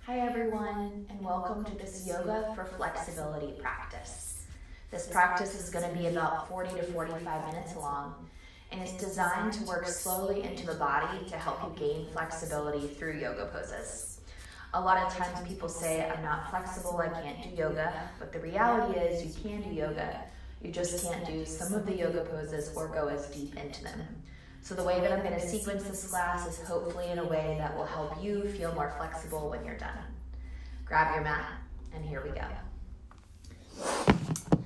Hi everyone, and welcome to this Yoga for Flexibility practice. This practice is going to be about 40 to 45 minutes long, and it's designed to work slowly into the body to help you gain flexibility through yoga poses. A lot of times people say, I'm not flexible, I can't do yoga, but the reality is you can do yoga. You just can't do some of the yoga poses or go as deep into them. So the way that I'm going to sequence this class is hopefully in a way that will help you feel more flexible when you're done. Grab your mat, and here we go.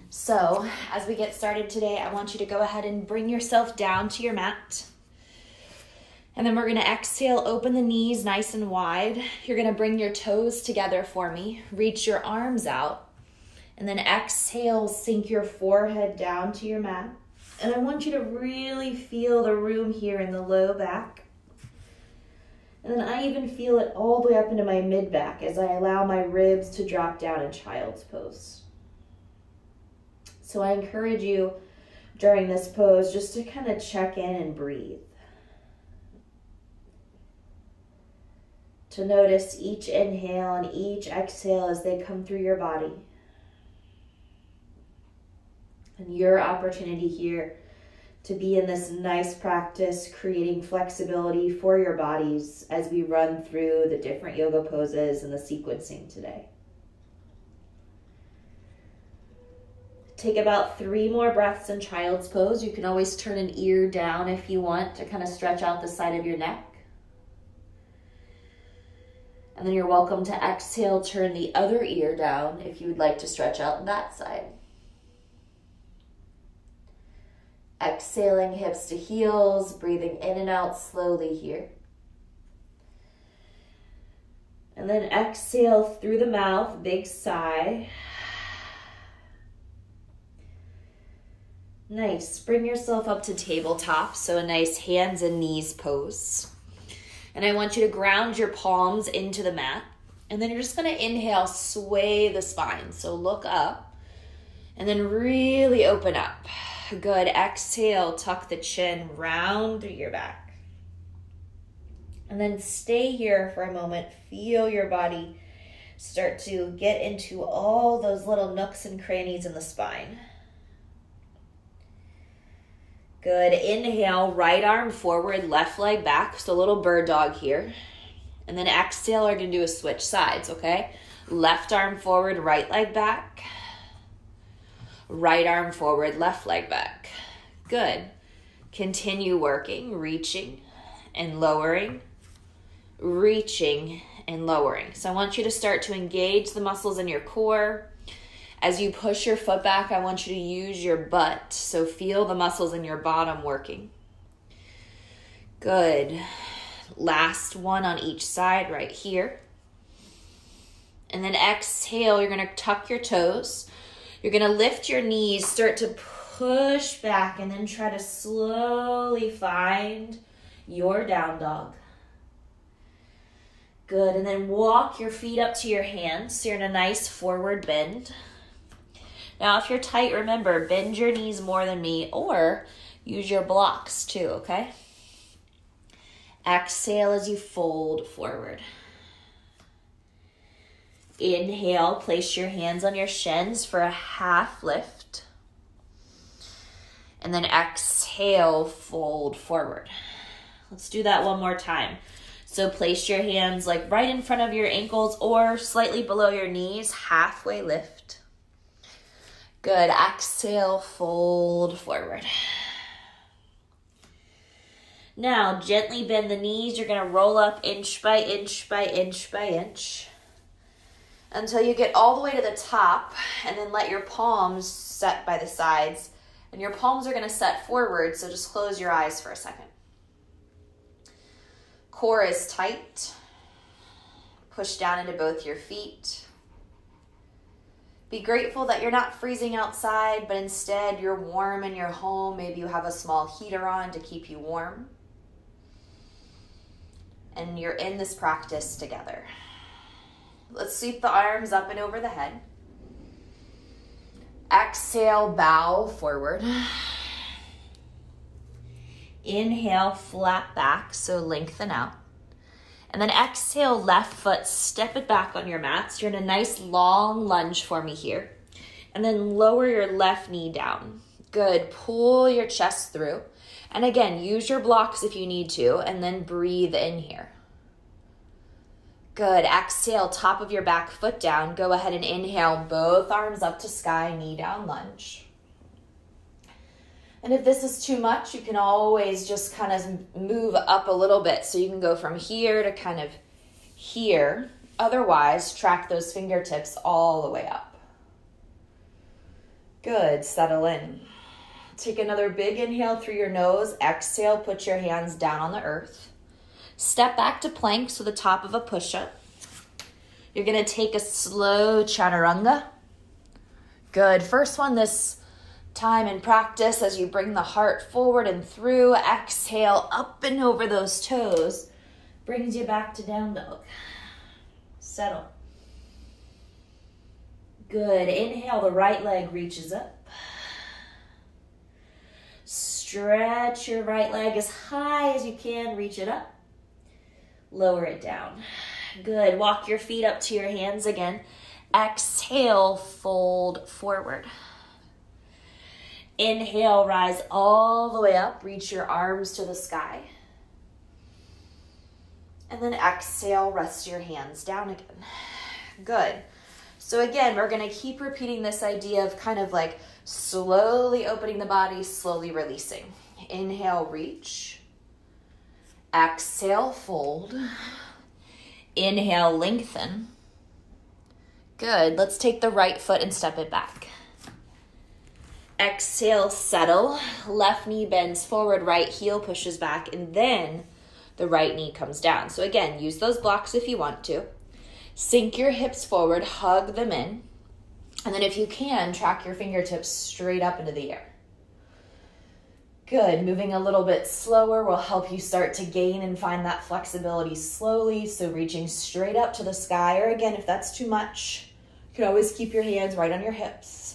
So, as we get started today, I want you to go ahead and bring yourself down to your mat. And then we're going to exhale, open the knees nice and wide. You're going to bring your toes together for me. Reach your arms out. And then exhale, sink your forehead down to your mat. And I want you to really feel the room here in the low back. And then I even feel it all the way up into my mid back as I allow my ribs to drop down in child's pose. So I encourage you during this pose just to kind of check in and breathe. To notice each inhale and each exhale as they come through your body. And your opportunity here to be in this nice practice, creating flexibility for your bodies as we run through the different yoga poses and the sequencing today. Take about 3 more breaths in child's pose. You can always turn an ear down if you want to kind of stretch out the side of your neck. And then you're welcome to exhale, turn the other ear down if you would like to stretch out that side. Exhaling hips to heels, breathing in and out slowly here. And then exhale through the mouth, big sigh. Nice. Bring yourself up to tabletop, so a nice hands and knees pose. And I want you to ground your palms into the mat. And then you're just going to inhale, sway the spine. So look up and then really open up. Good. Exhale, tuck the chin, round through your back. And then stay here for a moment. Feel your body start to get into all those little nooks and crannies in the spine. Good. Inhale, right arm forward, left leg back. So a little bird dog here. And then exhale, we're going to do a switch sides, okay? Left arm forward, right leg back. Right arm forward, left leg back. Good. Continue working, reaching and lowering, reaching and lowering. So I want you to start to engage the muscles in your core. As you push your foot back, I want you to use your butt. So feel the muscles in your bottom working. Good. Last one on each side right here. And then exhale, you're going to tuck your toes. You're going to lift your knees, start to push back, and then try to slowly find your down dog. Good. And then walk your feet up to your hands. So you're in a nice forward bend. Now, if you're tight, remember, bend your knees more than me or use your blocks too, okay? Exhale as you fold forward. Inhale, place your hands on your shins for a half lift. And then exhale, fold forward. Let's do that one more time. So place your hands like right in front of your ankles or slightly below your knees, halfway lift. Good. Exhale, fold forward. Now, gently bend the knees. You're going to roll up inch by inch by inch by inch until you get all the way to the top, and then let your palms set by the sides. And your palms are going to set forward, so just close your eyes for a second. Core is tight. Push down into both your feet. Be grateful that you're not freezing outside, but instead you're warm in your home. Maybe you have a small heater on to keep you warm. And you're in this practice together. Let's sweep the arms up and over the head. Exhale, bow forward. Inhale, flat back, so lengthen out. And then exhale, left foot, step it back on your mat. So you're in a nice long lunge for me here. And then lower your left knee down. Good, pull your chest through. And again, use your blocks if you need to, and then breathe in here. Good, exhale, top of your back foot down. Go ahead and inhale, both arms up to sky, knee down lunge. And if this is too much, you can always just kind of move up a little bit. So you can go from here to kind of here. Otherwise, track those fingertips all the way up. Good, settle in. Take another big inhale through your nose. Exhale, put your hands down on the earth. Step back to plank, so the top of a push-up. You're going to take a slow chaturanga. Good. First one this time in practice as you bring the heart forward and through. Exhale, up and over those toes. Brings you back to down dog. Settle. Good. Inhale, the right leg reaches up. Stretch your right leg as high as you can. Reach it up. Lower it down. Good. Walk your feet up to your hands again. Exhale, fold forward. Inhale, rise all the way up. Reach your arms to the sky. And then exhale, rest your hands down again. Good. So again, we're going to keep repeating this idea of kind of like slowly opening the body, slowly releasing. Inhale, reach. Exhale, fold. Inhale, lengthen. Good. Let's take the right foot and step it back. Exhale, settle. Left knee bends forward, right heel pushes back, and then the right knee comes down. So again, use those blocks if you want to. Sink your hips forward, hug them in. And then if you can, track your fingertips straight up into the air. Good. Moving a little bit slower will help you start to gain and find that flexibility slowly. So reaching straight up to the sky, or again, if that's too much, you can always keep your hands right on your hips.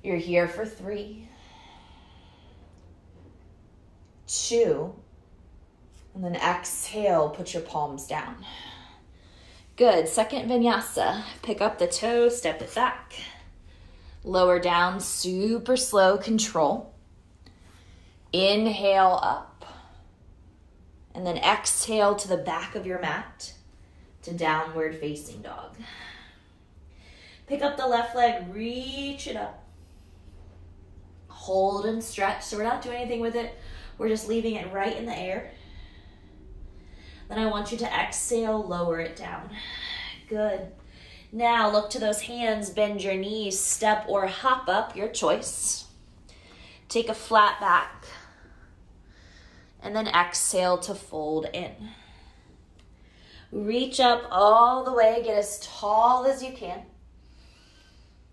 You're here for 3, 2, and then exhale, put your palms down. Good. Second vinyasa. Pick up the toes, step it back. Lower down, super slow control. Inhale up. And then exhale to the back of your mat to downward facing dog. Pick up the left leg, reach it up. Hold and stretch. So we're not doing anything with it. We're just leaving it right in the air. Then I want you to exhale, lower it down. Good. Now look to those hands, bend your knees, step or hop up, your choice. Take a flat back. And then exhale to fold in. Reach up all the way, get as tall as you can.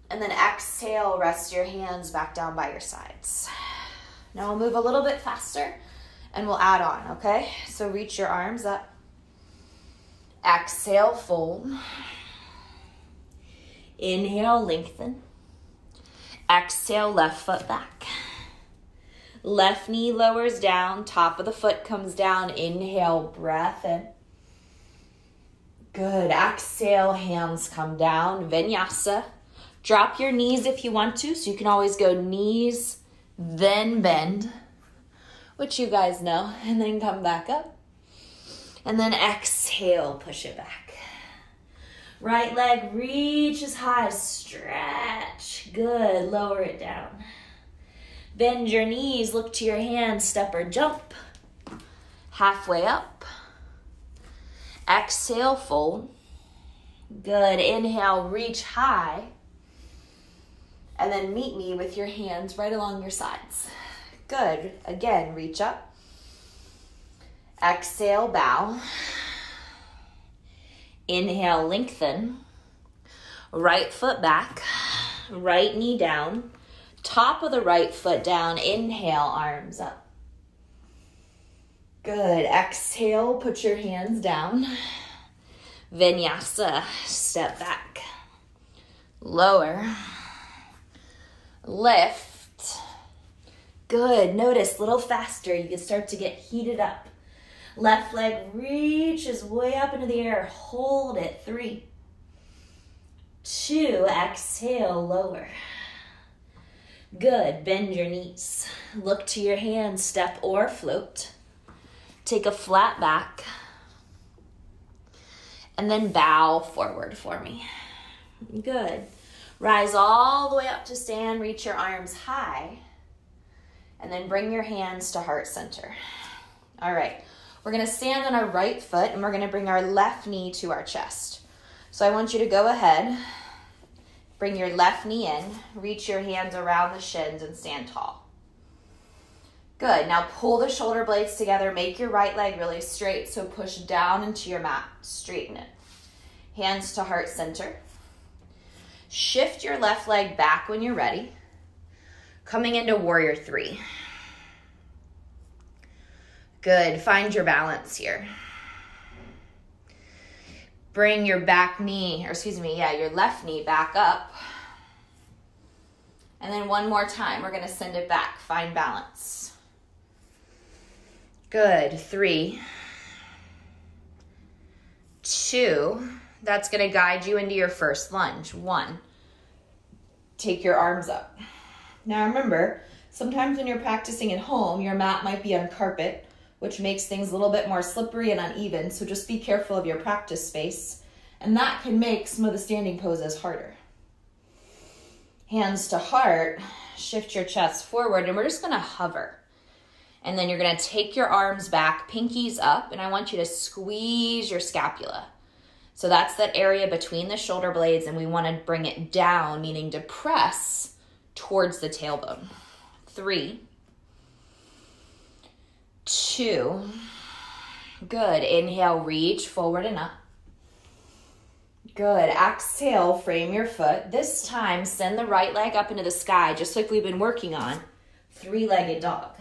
And then exhale, rest your hands back down by your sides. Now we'll move a little bit faster and we'll add on, okay? So reach your arms up. Exhale, fold. Inhale, lengthen. Exhale, left foot back. Left knee lowers down, top of the foot comes down. Inhale, breath in. Good. Exhale, hands come down. Vinyasa. Drop your knees if you want to, so you can always go knees, then bend, which you guys know, and then come back up. And then exhale, push it back. Right leg reaches high, stretch. Good, lower it down. Bend your knees, look to your hands, step or jump. Halfway up. Exhale, fold. Good, inhale, reach high. And then meet me with your hands right along your sides. Good. Again, reach up. Exhale, bow. Inhale, lengthen. Right foot back. Right knee down. Top of the right foot down. Inhale, arms up. Good. Exhale, put your hands down. Vinyasa. Step back. Lower. Lift. Good. Notice a little faster. You can start to get heated up. Left leg reaches way up into the air. Hold it. 3, 2, exhale, lower. Good, bend your knees. Look to your hands, step or float. Take a flat back. And then bow forward for me. Good. Rise all the way up to stand, reach your arms high. And then bring your hands to heart center. All right, we're gonna stand on our right foot and we're gonna bring our left knee to our chest. So I want you to go ahead, bring your left knee in, reach your hands around the shins and stand tall. Good, now pull the shoulder blades together, make your right leg really straight, so push down into your mat, straighten it. Hands to heart center. Shift your left leg back when you're ready. Coming into warrior 3. Good, find your balance here. Bring your back knee, or excuse me, your left knee back up. And then one more time, we're gonna send it back, find balance. Good, 3, 2, that's gonna guide you into your first lunge. 1, take your arms up. Now remember, sometimes when you're practicing at home, your mat might be on carpet, which makes things a little bit more slippery and uneven, so just be careful of your practice space, and that can make some of the standing poses harder. Hands to heart, shift your chest forward, and we're just gonna hover. And then you're gonna take your arms back, pinkies up, and I want you to squeeze your scapula. So that's that area between the shoulder blades, and we wanna bring it down, meaning to press towards the tailbone. 3, 2, good. Inhale, reach forward and up. Good. Exhale, frame your foot. This time, send the right leg up into the sky, just like we've been working on. 3-legged dog.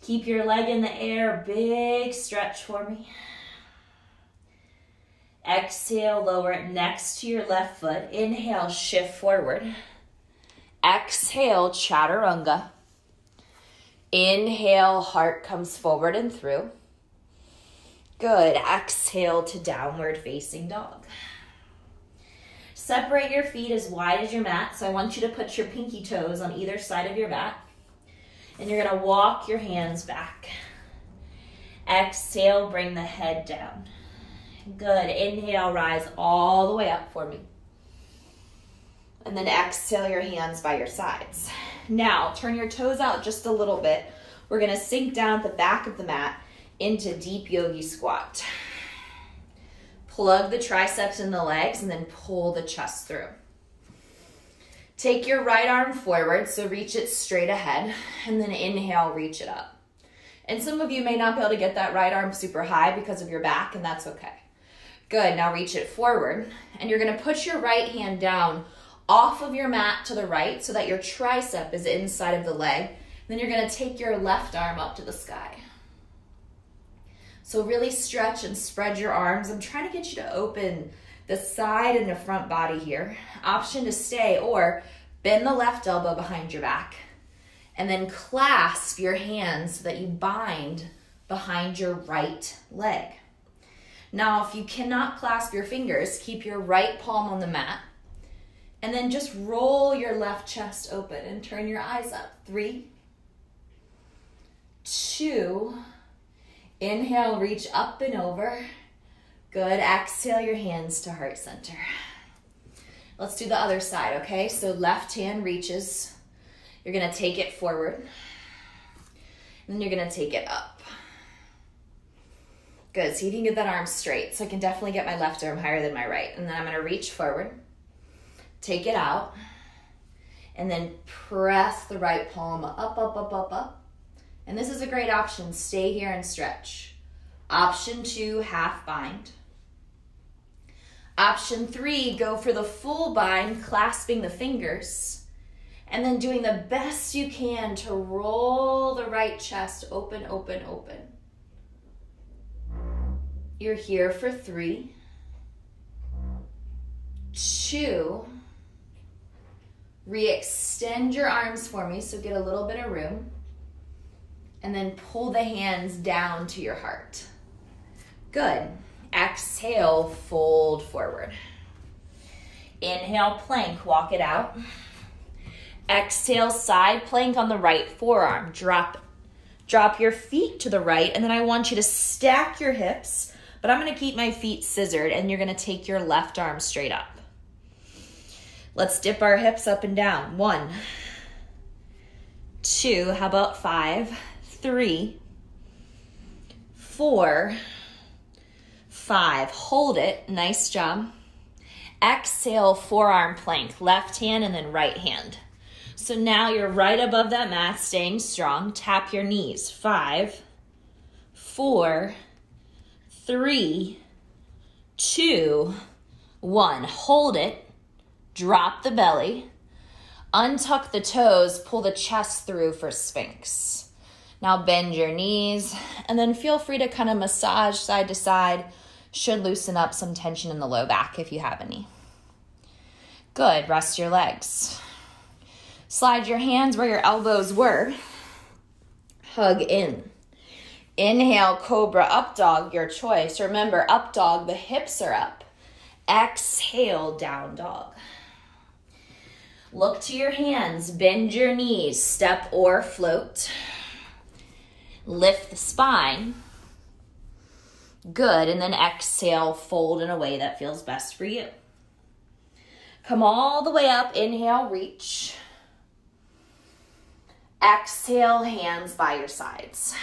Keep your leg in the air, big stretch for me. Exhale, lower it next to your left foot. Inhale, shift forward. Exhale, chaturanga. Inhale, heart comes forward and through. Good. Exhale to downward facing dog. Separate your feet as wide as your mat. So I want you to put your pinky toes on either side of your mat. And you're gonna walk your hands back. Exhale, bring the head down. Good. Inhale, rise all the way up for me. And then exhale your hands by your sides. Now, turn your toes out just a little bit. We're gonna sink down at the back of the mat into deep yogi squat. Plug the triceps in the legs and then pull the chest through. Take your right arm forward, so reach it straight ahead, and then inhale, reach it up. And some of you may not be able to get that right arm super high because of your back, and that's okay. Good, now reach it forward, and you're gonna put your right hand down off of your mat to the right so that your tricep is inside of the leg. Then you're gonna take your left arm up to the sky. So really stretch and spread your arms. I'm trying to get you to open the side and the front body here. Option to stay, or bend the left elbow behind your back and then clasp your hands so that you bind behind your right leg. Now, if you cannot clasp your fingers, keep your right palm on the mat and then just roll your left chest open and turn your eyes up. 3, 2, inhale, reach up and over. Good. Exhale your hands to heart center. Let's do the other side, okay? So left hand reaches. You're gonna take it forward. And then you're gonna take it up. Good. See if you can get that arm straight. So I can definitely get my left arm higher than my right. And then I'm gonna reach forward, take it out, and then press the right palm up, up, up, up, up. And this is a great option. Stay here and stretch. Option 2, half bind. Option 3, go for the full bind, clasping the fingers, and then doing the best you can to roll the right chest open, open, open. You're here for 3, 2, re-extend your arms for me, so get a little bit of room, And then pull the hands down to your heart. Good. Exhale, fold forward. Inhale, plank, walk it out. Exhale, side plank on the right forearm. Drop your feet to the right, and then I want you to stack your hips, but I'm gonna keep my feet scissored, and you're gonna take your left arm straight up. Let's dip our hips up and down. 1, 2, how about 5, 3, 4, 5. Hold it, nice job. Exhale, forearm plank, left hand and then right hand. So now you're right above that mat, staying strong. Tap your knees. 5, 4, 3, 2, 1. Hold it. Drop the belly. Untuck the toes. Pull the chest through for Sphinx. Now bend your knees and then feel free to kind of massage side to side. Should loosen up some tension in the low back if you have any. Good. Rest your legs. Slide your hands where your elbows were. Hug in. Inhale, cobra, up dog, your choice. Remember, up dog, the hips are up. Exhale, down dog. Look to your hands, bend your knees, step or float. Lift the spine. Good, and then exhale, fold in a way that feels best for you. Come all the way up, inhale, reach. Exhale, hands by your sides.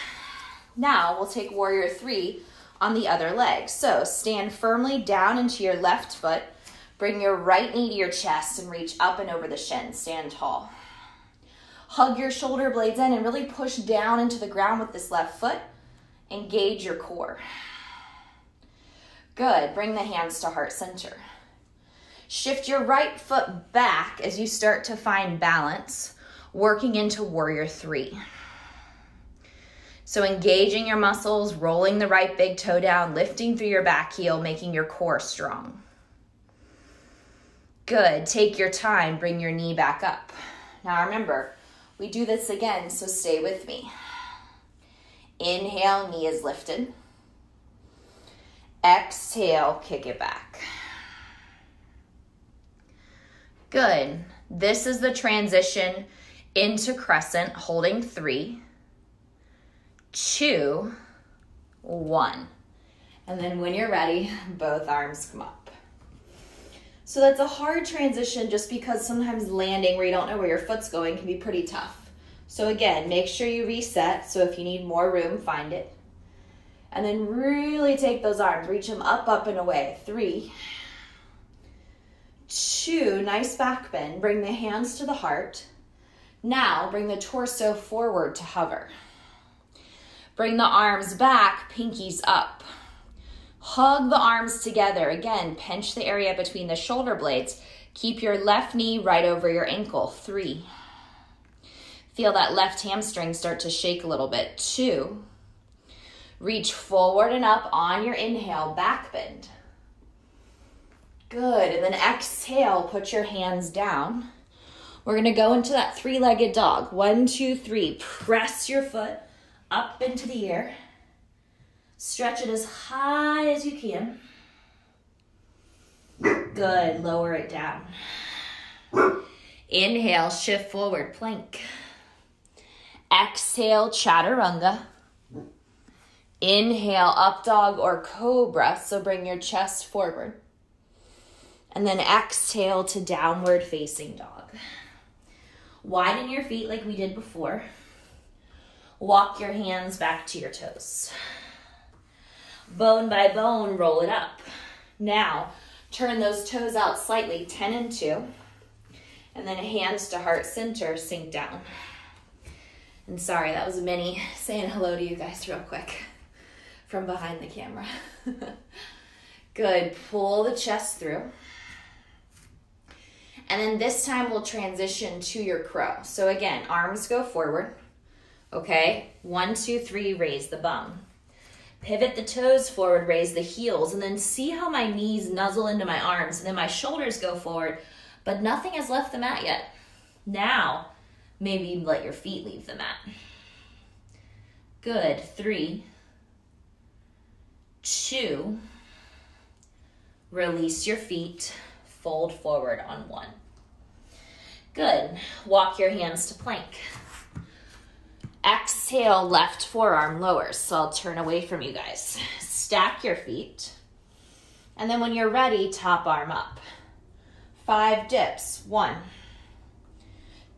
Now we'll take warrior 3 on the other leg. So stand firmly down into your left foot. Bring your right knee to your chest and reach up and over the shin. Stand tall. Hug your shoulder blades in and really push down into the ground with this left foot. Engage your core. Good. Bring the hands to heart center. Shift your right foot back as you start to find balance, working into warrior 3. So engaging your muscles, rolling the right big toe down, lifting through your back heel, making your core strong. Good. Take your time. Bring your knee back up. Now remember, we do this again, so stay with me. Inhale, knee is lifted. Exhale, kick it back. Good. This is the transition into crescent, holding 3, 2, 1. And then when you're ready, both arms come up. So that's a hard transition just because sometimes landing where you don't know where your foot's going can be pretty tough. So again, make sure you reset. So if you need more room, find it. And then really take those arms, reach them up and away. 3, 2, nice back bend. Bring the hands to the heart. Now bring the torso forward to hover. Bring the arms back, pinkies up. Hug the arms together. Again, pinch the area between the shoulder blades. Keep your left knee right over your ankle. 3. Feel that left hamstring start to shake a little bit. 2. Reach forward and up on your inhale, back bend. Good, and then exhale, put your hands down. We're gonna go into that 3-legged dog. 1, 2, 3, press your foot up into the air. Stretch it as high as you can. Good, lower it down. Inhale, shift forward, plank. Exhale, chaturanga. Inhale, up dog or cobra, so bring your chest forward. And then exhale to downward facing dog. Widen your feet like we did before. Walk your hands back to your toes. Bone by bone, roll it up. Now, turn those toes out slightly, 10 and 2. And then hands to heart center, sink down. And sorry, that was a mini saying hello to you guys real quick from behind the camera. Good, pull the chest through. And then this time we'll transition to your crow. So again, arms go forward. Okay, 1, 2, 3, raise the bum. Pivot the toes forward, raise the heels, and then see how my knees nuzzle into my arms, and then my shoulders go forward, but nothing has left the mat yet. Now, maybe let your feet leave the mat. Good. 3, 2, release your feet, fold forward on 1. Good. Walk your hands to plank. Exhale, left forearm lowers. So I'll turn away from you guys. Stack your feet. And then when you're ready, top arm up. 5 dips. 1,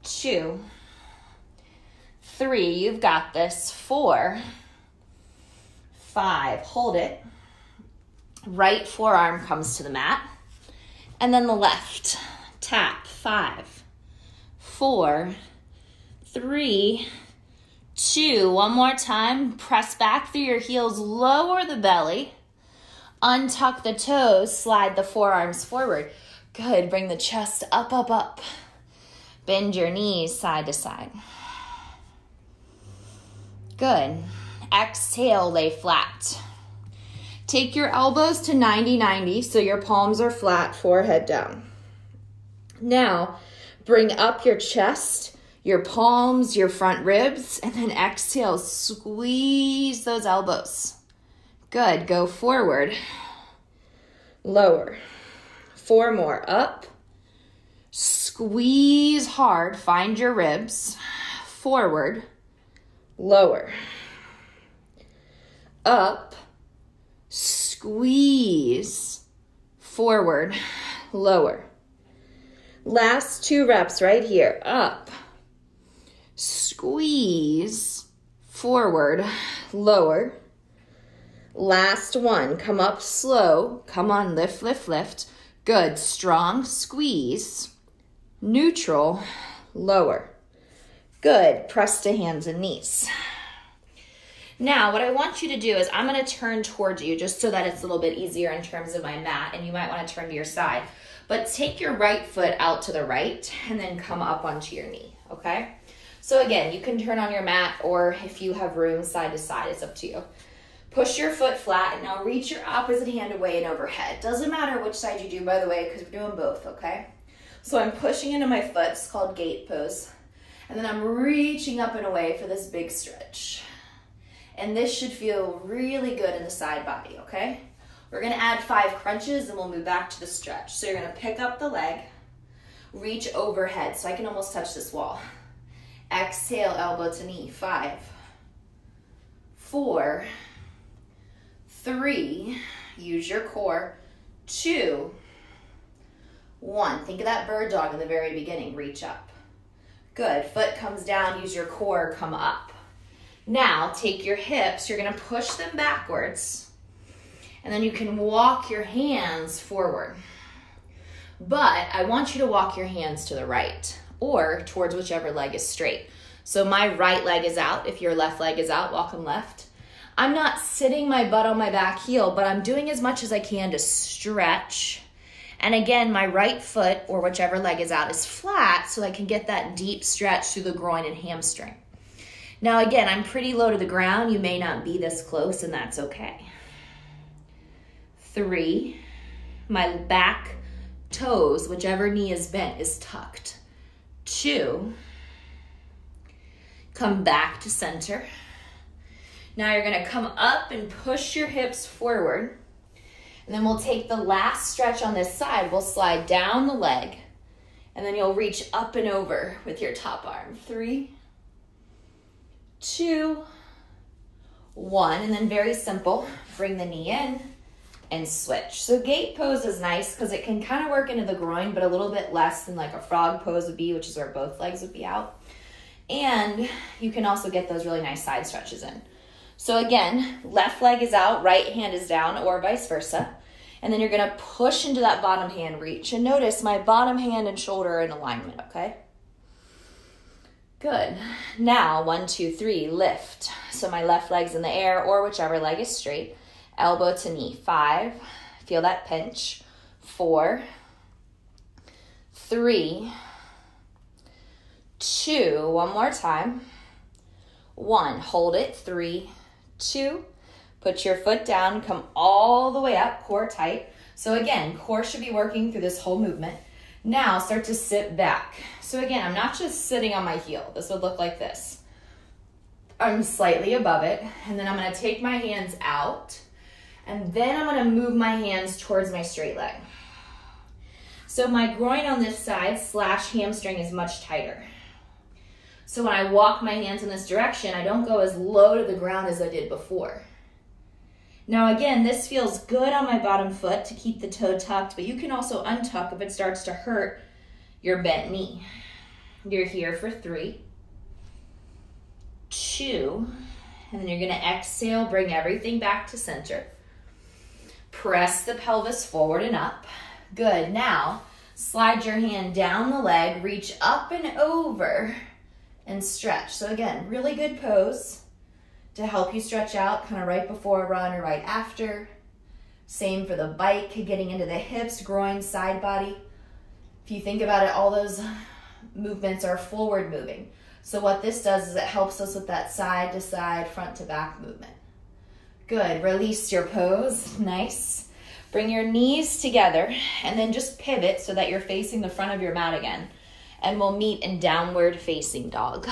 2, 3. You've got this. 4, 5. Hold it. Right forearm comes to the mat. And then the left. Tap. 5, 4, 3, 2. One more time. Press back through your heels. Lower the belly. Untuck the toes. Slide the forearms forward. Good. Bring the chest up, up, up. Bend your knees side to side. Good. Exhale, lay flat. Take your elbows to 90-90 so your palms are flat, forehead down. Now, bring up your chest, your palms, your front ribs, and then exhale, squeeze those elbows. Good. Go forward, lower. 4 more. Up, squeeze hard, find your ribs, forward, lower, up, squeeze, forward, lower. Last 2 reps right here. Up, squeeze, forward, lower. Last 1. Come up slow. Come on, lift, lift, lift. Good. Strong squeeze, neutral, lower. Good. Press to hands and knees. Now, what I want you to do is I'm going to turn towards you just so that it's a little bit easier in terms of my mat, and you might want to turn to your side. But take your right foot out to the right and then come up onto your knee, okay? So again, you can turn on your mat, or if you have room, side to side, it's up to you. Push your foot flat and now reach your opposite hand away and overhead. Doesn't matter which side you do, by the way, because we're doing both, okay? So I'm pushing into my foot. It's called gate pose. And then I'm reaching up and away for this big stretch. And this should feel really good in the side body, okay? We're gonna add 5 crunches and we'll move back to the stretch. So you're gonna pick up the leg, reach overhead, so I can almost touch this wall. Exhale, elbow to knee. 5, 4, 3, use your core, 2, 1. Think of that bird dog in the very beginning, reach up. Good, foot comes down, use your core, come up. Now, take your hips, you're gonna push them backwards, and then you can walk your hands forward. But I want you to walk your hands to the right, or towards whichever leg is straight. So my right leg is out, if your left leg is out, walk them left. I'm not sitting my butt on my back heel, but I'm doing as much as I can to stretch. And again, my right foot, or whichever leg is out, is flat so I can get that deep stretch through the groin and hamstring. Now again, I'm pretty low to the ground. You may not be this close, and that's okay. 3, my back toes, whichever knee is bent, is tucked. 2, come back to center. Now you're gonna come up and push your hips forward. And then we'll take the last stretch on this side. We'll slide down the leg. And then you'll reach up and over with your top arm. 3, 2, 1. And then very simple, bring the knee in and switch. So gate pose is nice because it can kind of work into the groin, but a little bit less than like a frog pose would be, which is where both legs would be out. And you can also get those really nice side stretches in. So again, left leg is out, right hand is down, or vice versa. And then you're gonna push into that bottom hand reach. And notice my bottom hand and shoulder are in alignment, okay? Good. Now, 1, 2, 3, lift. So my left leg's in the air, or whichever leg is straight. Elbow to knee. 5, feel that pinch. 4, 3, 2, one more time. 1, hold it. 3, 2, put your foot down, come all the way up, core tight. So again, core should be working through this whole movement. Now start to sit back. So again, I'm not just sitting on my heel. This would look like this. arms slightly above it, and then I'm gonna take my hands out, and then I'm gonna move my hands towards my straight leg. So my groin on this side / hamstring is much tighter. So when I walk my hands in this direction, I don't go as low to the ground as I did before. Now again, this feels good on my bottom foot to keep the toe tucked, but you can also untuck if it starts to hurt your bent knee. You're here for 3, 2, and then you're gonna exhale, bring everything back to center. Press the pelvis forward and up. Good, now slide your hand down the leg, reach up and over, and stretch. So again, really good pose to help you stretch out kind of right before a run or right after. Same for the bike, getting into the hips, groin, side body. If you think about it, all those movements are forward moving. So what this does is it helps us with that side to side, front to back movement. Good, release your pose, nice. Bring your knees together and then just pivot so that you're facing the front of your mat again. And we'll meet in downward facing dog.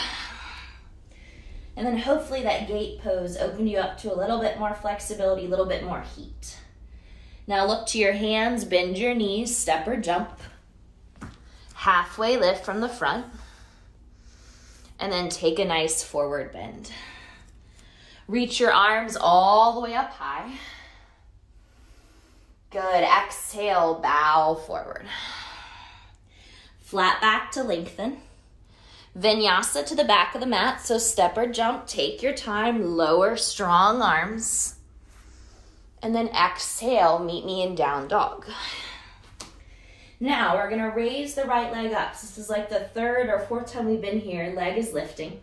And then hopefully that gate pose opened you up to a little bit more flexibility, a little bit more heat. Now look to your hands, bend your knees, step or jump. Halfway lift from the front. And then take a nice forward bend. Reach your arms all the way up high. Good, exhale, bow forward. Flat back to lengthen. Vinyasa to the back of the mat, so step or jump, take your time, lower strong arms. And then exhale, meet me in down dog. Now we're gonna raise the right leg up. So this is like the 3rd or 4th time we've been here, leg is lifting.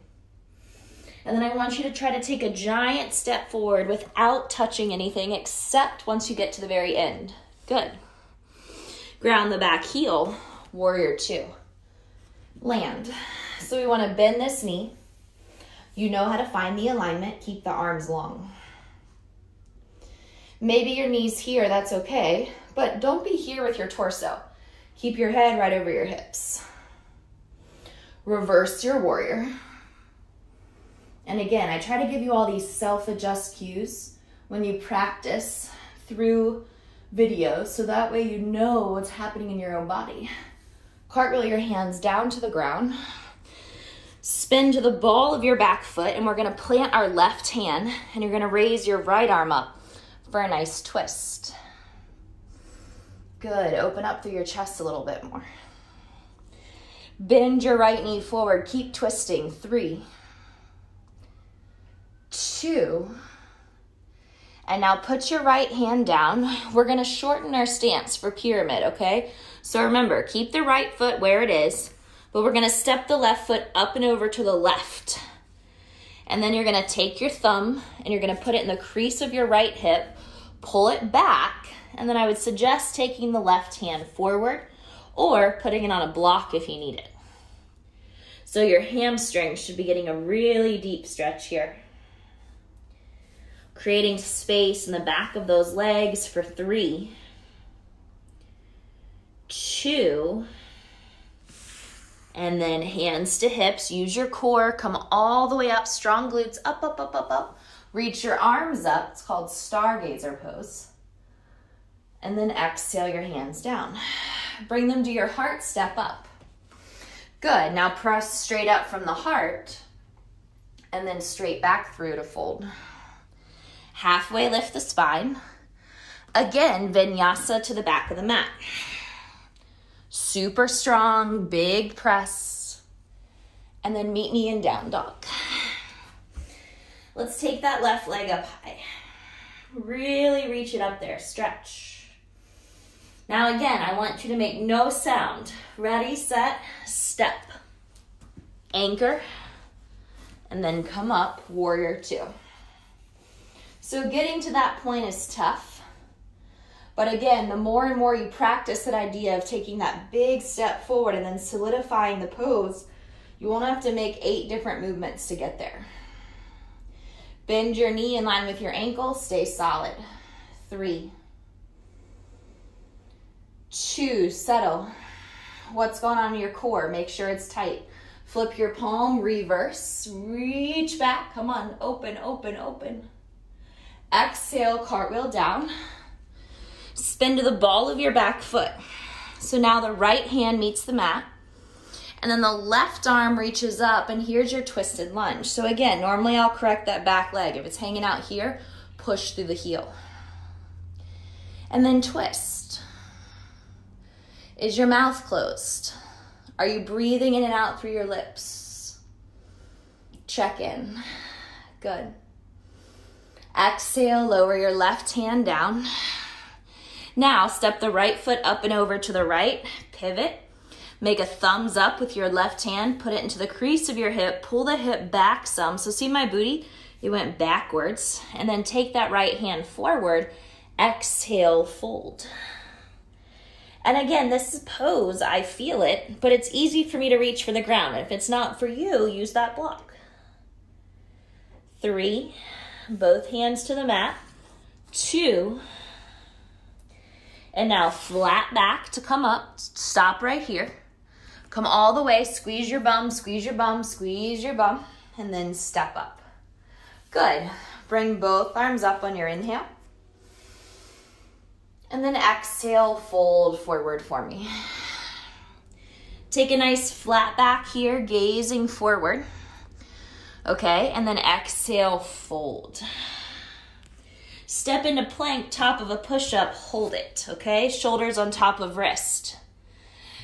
And then I want you to try to take a giant step forward without touching anything except once you get to the very end. Good. Ground the back heel, warrior 2. Land. So we want to bend this knee. You know how to find the alignment. Keep the arms long. Maybe your knee's here, that's okay, but don't be here with your torso. Keep your head right over your hips. Reverse your warrior. And again, I try to give you all these self-adjust cues when you practice through videos, so that way you know what's happening in your own body. Cartwheel your hands down to the ground. Spin to the ball of your back foot, and we're gonna plant our left hand, and you're gonna raise your right arm up for a nice twist. Good, open up through your chest a little bit more. Bend your right knee forward, keep twisting. 3, 2, and now put your right hand down. We're gonna shorten our stance for pyramid, okay? So remember, keep the right foot where it is, but we're gonna step the left foot up and over to the left. And then you're gonna take your thumb and you're gonna put it in the crease of your right hip, pull it back, and then I would suggest taking the left hand forward or putting it on a block if you need it. So your hamstring should be getting a really deep stretch here. Creating space in the back of those legs for 3, 2, and then hands to hips. Use your core, come all the way up, strong glutes, up, up, up, up, up. Reach your arms up, it's called Stargazer Pose. And then exhale your hands down. Bring them to your heart, step up. Good, now press straight up from the heart, and then straight back through to fold. Halfway lift the spine. Again, vinyasa to the back of the mat. Super strong, big press. And then meet me in down dog. Let's take that left leg up high. Really reach it up there, stretch. Now again, I want you to make no sound. Ready, set, step. Anchor, and then come up, warrior 2. So getting to that point is tough. But again, the more and more you practice that idea of taking that big step forward and then solidifying the pose, you won't have to make 8 different movements to get there. Bend your knee in line with your ankle, stay solid. 3, 2, settle. What's going on in your core? Make sure it's tight. Flip your palm, reverse, reach back. Come on, open, open, open. Exhale, cartwheel down. Spin to the ball of your back foot. So now the right hand meets the mat. And then the left arm reaches up, and here's your twisted lunge. So again, normally I'll correct that back leg. If it's hanging out here, push through the heel. And then twist. Is your mouth closed? Are you breathing in and out through your lips? Check in. Good. Exhale, lower your left hand down. Now step the right foot up and over to the right, pivot. Make a thumbs up with your left hand, put it into the crease of your hip, pull the hip back some. So see my booty? It went backwards. And then take that right hand forward, exhale, fold. And again, this is pose, I feel it, but it's easy for me to reach for the ground. If it's not for you, use that block. 3, both hands to the mat. 2, and now flat back to come up, stop right here. Come all the way, squeeze your bum, squeeze your bum, squeeze your bum, and then step up. Good. Bring both arms up on your inhale. And then exhale, fold forward for me. Take a nice flat back here, gazing forward. Okay, and then exhale, fold. Step into plank, top of a push-up, hold it, okay? Shoulders on top of wrist.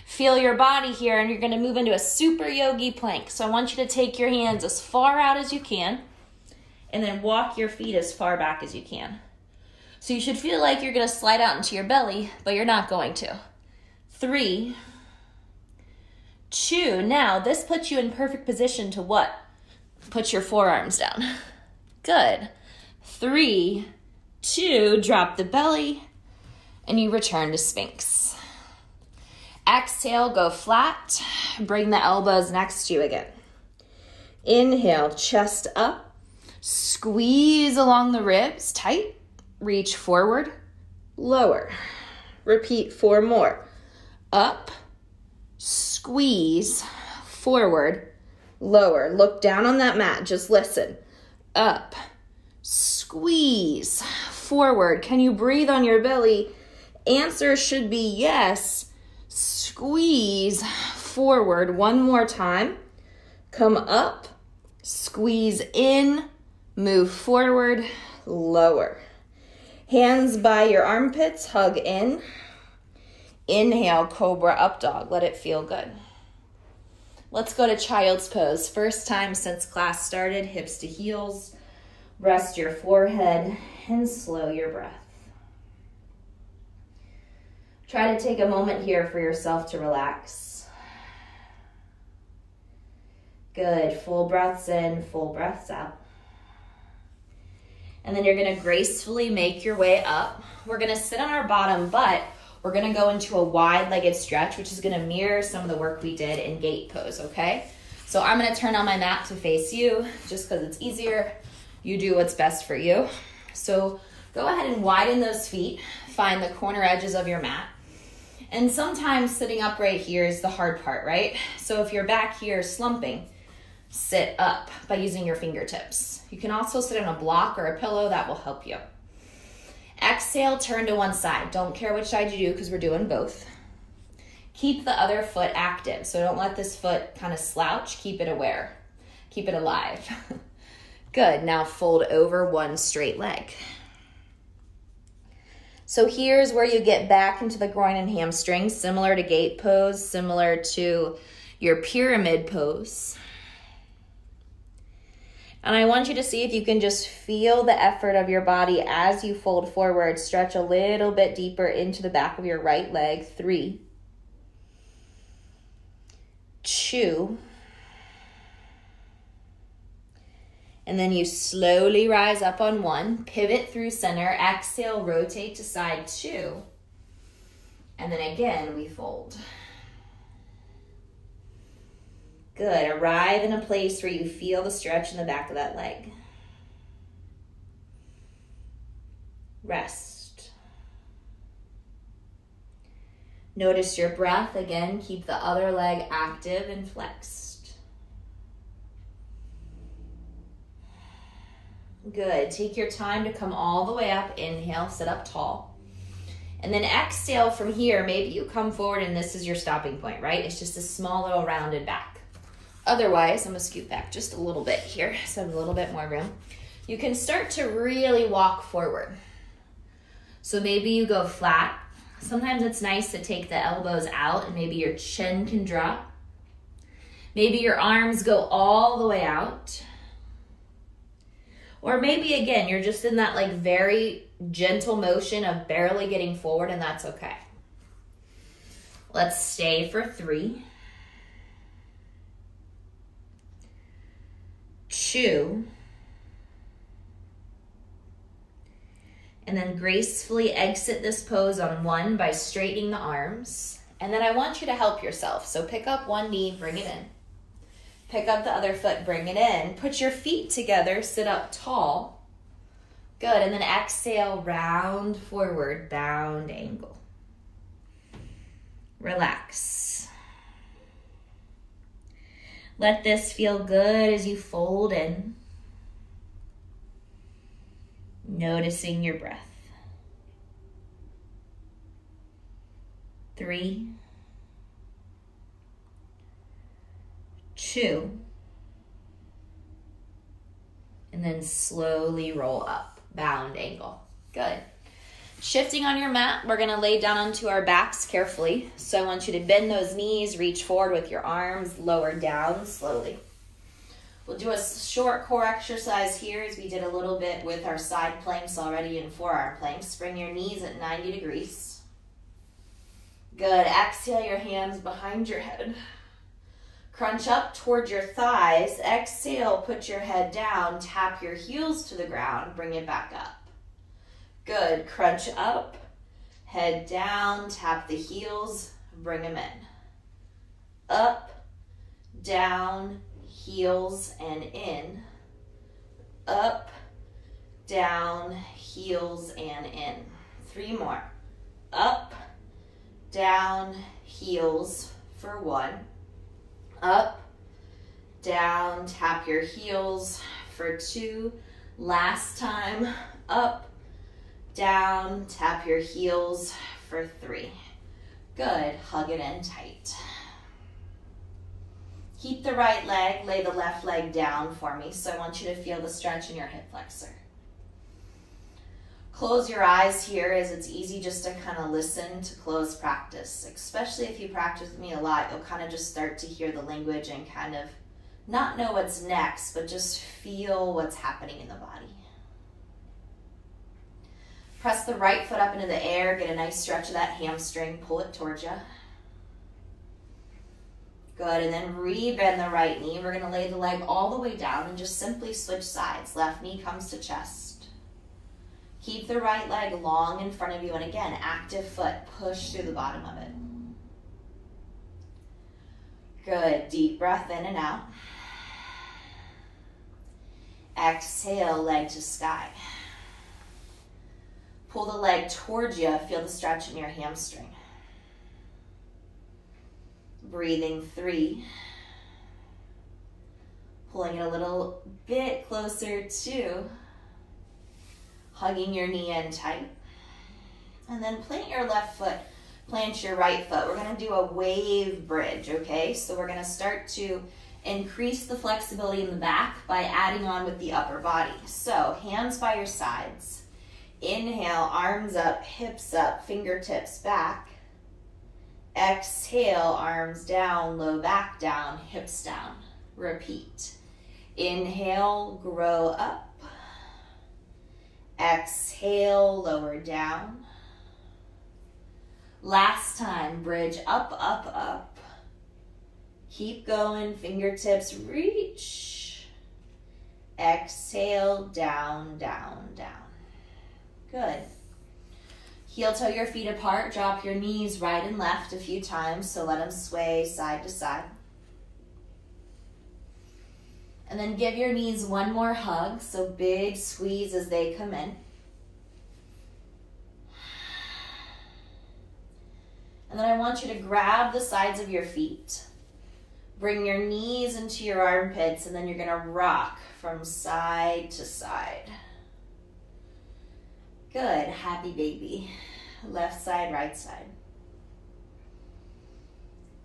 Feel your body here, and you're gonna move into a super yogi plank. So I want you to take your hands as far out as you can, and then walk your feet as far back as you can. So you should feel like you're gonna slide out into your belly, but you're not going to. 3, 2, now this puts you in perfect position to what? Put your forearms down. Good. 3, 2, drop the belly, and you return to Sphinx. Exhale, go flat, bring the elbows next to you again. Inhale, chest up, squeeze along the ribs, tight. Reach forward, lower. Repeat 4 more. Up, squeeze, forward, lower. Look down on that mat, just listen. Up, squeeze, forward. Can you breathe on your belly? Answer should be yes. Squeeze, forward. 1 more time. Come up, squeeze in, move forward, lower. Hands by your armpits, hug in. Inhale, cobra up dog. Let it feel good. Let's go to child's pose. First time since class started, hips to heels. Rest your forehead and slow your breath. Try to take a moment here for yourself to relax. Good. Full breaths in, full breaths out. And then you're gonna gracefully make your way up. We're gonna sit on our bottom butt. We're gonna go into a wide-legged stretch, which is gonna mirror some of the work we did in gate pose, okay? So I'm gonna turn on my mat to face you, just because it's easier. You do what's best for you. So go ahead and widen those feet. Find the corner edges of your mat. And sometimes sitting upright here is the hard part, right? So if you're back here slumping, sit up by using your fingertips. You can also sit on a block or a pillow. That will help you. Exhale, turn to one side. Don't care which side you do because we're doing both. Keep the other foot active. So don't let this foot kind of slouch. Keep it aware. Keep it alive. Good. Now fold over one straight leg. So here's where you get back into the groin and hamstrings, similar to gate pose, similar to your pyramid pose. And I want you to see if you can just feel the effort of your body as you fold forward. Stretch a little bit deeper into the back of your right leg. 3, 2, and then you slowly rise up on 1, pivot through center, exhale, rotate to side 2, and then again we fold. Good. Arrive in a place where you feel the stretch in the back of that leg. Rest. Notice your breath. Again, keep the other leg active and flexed. Good. Take your time to come all the way up. Inhale, sit up tall. And then exhale from here. Maybe you come forward and this is your stopping point, right? It's just a small little rounded back. Otherwise, I'm going to scoot back just a little bit here so I have a little bit more room. You can start to really walk forward. So maybe you go flat. Sometimes it's nice to take the elbows out and maybe your chin can drop. Maybe your arms go all the way out. Or maybe again, you're just in that like very gentle motion of barely getting forward, and that's okay. Let's stay for 3, 2, and then gracefully exit this pose on 1 by straightening the arms. And then I want you to help yourself. So pick up one knee, bring it in. Pick up the other foot, bring it in. Put your feet together, sit up tall. Good, and then exhale, round forward, bound angle. Relax. Let this feel good as you fold in. Noticing your breath. 3, 2, and then slowly roll up, bound angle. Good. Shifting on your mat, we're gonna lay down onto our backs carefully. So I want you to bend those knees, reach forward with your arms, lower down slowly. We'll do a short core exercise here as we did a little bit with our side planks already and forearm planks. Bring your knees at 90 degrees. Good, exhale your hands behind your head. Crunch up towards your thighs. Exhale, put your head down, tap your heels to the ground, bring it back up. Good, crunch up, head down, tap the heels, bring them in. Up, down, heels and in. Up, down, heels and in. 3 more. Up, down, heels for 1. Up, down, tap your heels for 2. Last time, up, down, tap your heels for 3. Good, hug it in tight. Keep the right leg, lay the left leg down for me. So I want you to feel the stretch in your hip flexor. Close your eyes here as it's easy just to kind of listen to close practice. Especially if you practice with me a lot, you'll kind of just start to hear the language and kind of not know what's next, but just feel what's happening in the body. Press the right foot up into the air, get a nice stretch of that hamstring, pull it towards you. Good, and then re-bend the right knee. We're gonna lay the leg all the way down and just simply switch sides. Left knee comes to chest. Keep the right leg long in front of you, and again, active foot, push through the bottom of it. Good, deep breath in and out. Exhale, leg to sky. Pull the leg towards you, feel the stretch in your hamstring. Breathing 3. Pulling it a little bit closer, 2. Hugging your knee in tight. And then plant your left foot, plant your right foot. We're gonna do a wave bridge, okay? So we're gonna start to increase the flexibility in the back by adding on with the upper body. So hands by your sides. Inhale, arms up, hips up, fingertips back. Exhale, arms down, low back down, hips down. Repeat. Inhale, grow up. Exhale, lower down. Last time, bridge up, up, up. Keep going, fingertips reach. Exhale, down, down, down. Good. Heel toe your feet apart, drop your knees right and left a few times, so let them sway side to side. And then give your knees one more hug, so big squeeze as they come in. And then I want you to grab the sides of your feet. Bring your knees into your armpits, and then you're gonna rock from side to side. Good, happy baby. Left side, right side.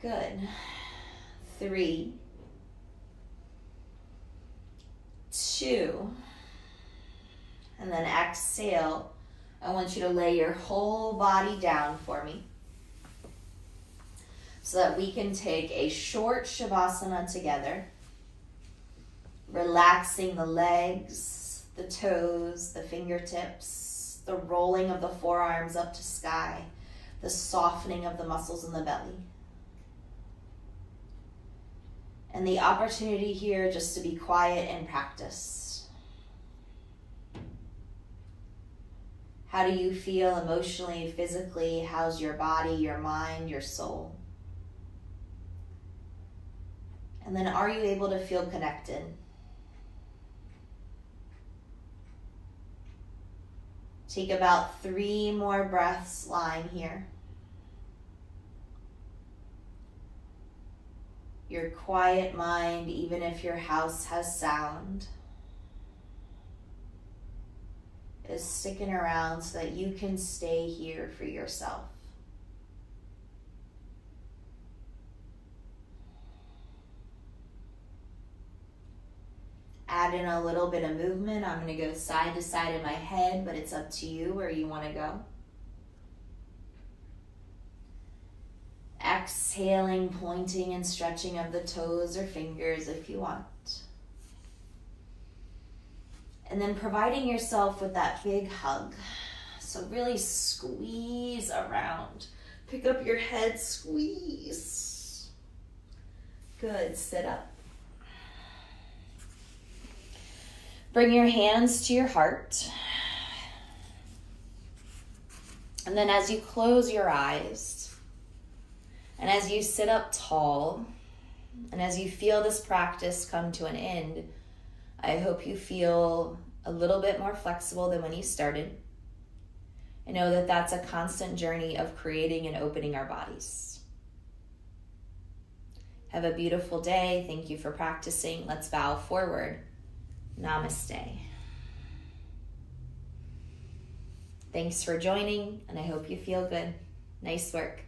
Good. 3, 2, and then exhale. I want you to lay your whole body down for me so that we can take a short Shavasana together, relaxing the legs, the toes, the fingertips, the rolling of the forearms up to sky, the softening of the muscles in the belly. And the opportunity here just to be quiet and practice. How do you feel emotionally, physically? How's your body, your mind, your soul? And then are you able to feel connected? Take about 3 more breaths lying here. Your quiet mind, even if your house has sound, is sticking around so that you can stay here for yourself. Add in a little bit of movement. I'm going to go side to side in my head, but it's up to you where you want to go. Exhaling, pointing and stretching of the toes or fingers if you want. And then providing yourself with that big hug. So really squeeze around. Pick up your head, squeeze. Good, sit up. Bring your hands to your heart. And then as you close your eyes, and as you sit up tall, and as you feel this practice come to an end, I hope you feel a little bit more flexible than when you started. I know that that's a constant journey of creating and opening our bodies. Have a beautiful day. Thank you for practicing. Let's bow forward. Namaste. Thanks for joining, and I hope you feel good. Nice work.